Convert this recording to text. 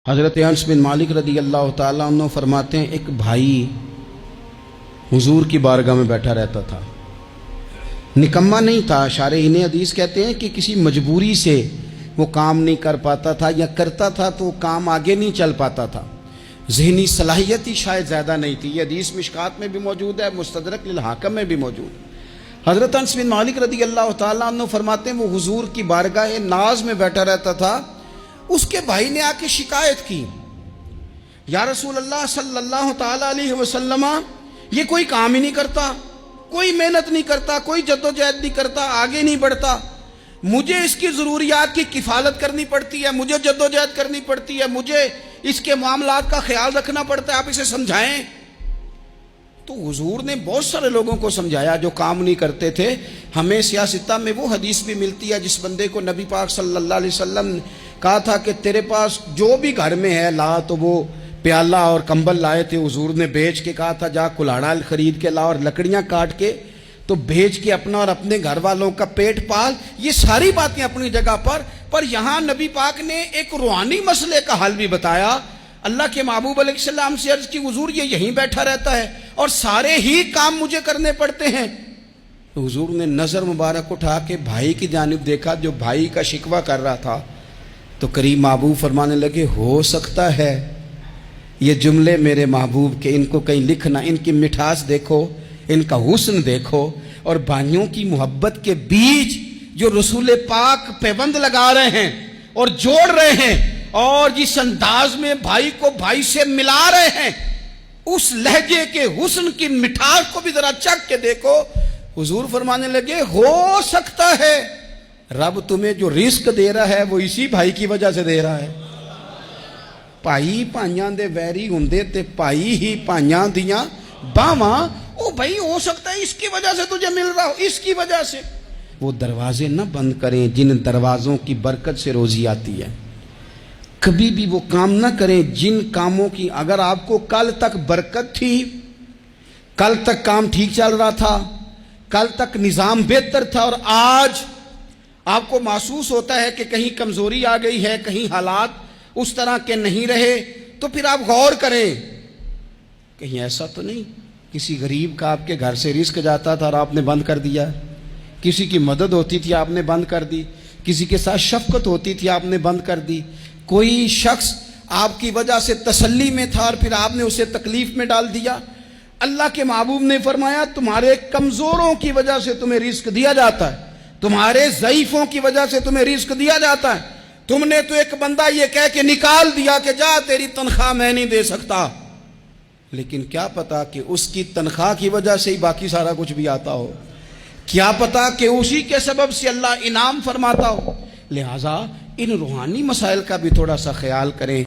حضرت انس بن مالک رضی اللہ تعالیٰ عنہ فرماتے ہیں ایک بھائی حضور کی بارگاہ میں بیٹھا رہتا تھا، نکما نہیں تھا، شارحین حدیث کہتے ہیں کہ کسی مجبوری سے وہ کام نہیں کر پاتا تھا، یا کرتا تھا تو کام آگے نہیں چل پاتا تھا، ذہنی صلاحیت ہی شاید زیادہ نہیں تھی۔ یہ حدیث مشکات میں بھی موجود ہے، مستدرک للحاکم میں بھی موجود ہے۔ حضرت انس بن مالک رضی اللہ تعالیٰ عنہ فرماتے ہیں وہ حضور کی بارگاہ ناز میں بیٹھا رہتا تھا، اس کے بھائی نے آ کے شکایت کی، یا رسول اللہ صلی اللہ تعالیٰ علیہ وسلم، یہ کوئی کام ہی نہیں کرتا، کوئی محنت نہیں کرتا، کوئی جدوجہد نہیں کرتا، آگے نہیں بڑھتا، مجھے اس کی ضروریات کی کفالت کرنی پڑتی ہے، مجھے جدوجہد کرنی پڑتی ہے، مجھے اس کے معاملات کا خیال رکھنا پڑتا ہے، آپ اسے سمجھائیں۔ تو حضور نے بہت سارے لوگوں کو سمجھایا جو کام نہیں کرتے تھے۔ ہمیں سیاستہ میں وہ حدیث بھی ملتی ہے جس بندے کو نبی پاک صلی اللہ علیہ وسلم نے کہا تھا کہ تیرے پاس جو بھی گھر میں ہے لا، تو وہ پیالہ اور کمبل لائے تھے، حضور نے بیچ کے کہا تھا جا کلاڑا خرید کے لا اور لکڑیاں کاٹ کے تو بیچ کے اپنا اور اپنے گھر والوں کا پیٹ پال۔ یہ ساری باتیں اپنی جگہ پر یہاں نبی پاک نے ایک روحانی مسئلے کا حل بھی بتایا۔ اللہ کے محبوب علیہ السلام سے عرض کی حضور یہ یہیں بیٹھا رہتا ہے اور سارے ہی کام مجھے کرنے پڑتے ہیں۔ تو حضور نے نظر مبارک اٹھا کے بھائی کی جانب دیکھا جو بھائی کا شکوہ کر رہا تھا، تو قریب محبوب فرمانے لگے ہو سکتا ہے یہ جملے میرے محبوب کے، ان کو کہیں لکھنا، ان کی مٹھاس دیکھو، ان کا حسن دیکھو، اور بھائیوں کی محبت کے بیچ جو رسول پاک پیوند لگا رہے ہیں اور جوڑ رہے ہیں، اور جس انداز میں بھائی کو بھائی سے ملا رہے ہیں، اس لہجے کے حسن کی مٹھاس کو بھی ذرا چکھ کے دیکھو۔ حضور فرمانے لگے ہو سکتا ہے رب تمہیں جو رزق دے رہا ہے وہ اسی بھائی کی وجہ سے دے رہا ہے۔ بھائی پائیاں دے ویری ہوندے تے بھائی ہی پائیاں دیاں باواں، او بھائی ہو سکتا ہے اس کی وجہ سے تجھے مل رہا ہو، اس کی وجہ سے۔ وہ دروازے نہ بند کریں جن دروازوں کی برکت سے روزی آتی ہے، کبھی بھی وہ کام نہ کریں جن کاموں کی اگر آپ کو کل تک برکت تھی، کل تک کام ٹھیک چل رہا تھا، کل تک نظام بہتر تھا، اور آج آپ کو محسوس ہوتا ہے کہ کہیں کمزوری آ گئی ہے، کہیں حالات اس طرح کے نہیں رہے، تو پھر آپ غور کریں کہیں ایسا تو نہیں کسی غریب کا آپ کے گھر سے رزق جاتا تھا اور آپ نے بند کر دیا، کسی کی مدد ہوتی تھی آپ نے بند کر دی، کسی کے ساتھ شفقت ہوتی تھی آپ نے بند کر دی، کوئی شخص آپ کی وجہ سے تسلی میں تھا اور پھر آپ نے اسے تکلیف میں ڈال دیا۔ اللہ کے محبوب نے فرمایا تمہارے کمزوروں کی وجہ سے تمہیں رزق دیا جاتا ہے، تمہارے ضعیفوں کی وجہ سے تمہیں رزق دیا جاتا ہے۔ تم نے تو ایک بندہ یہ کہہ کے نکال دیا کہ جا تیری تنخواہ میں نہیں دے سکتا، لیکن کیا پتا کہ اس کی تنخواہ کی وجہ سے ہی باقی سارا کچھ بھی آتا ہو، کیا پتا کہ اسی کے سبب سے اللہ انعام فرماتا ہو۔ لہٰذا ان روحانی مسائل کا بھی تھوڑا سا خیال کریں۔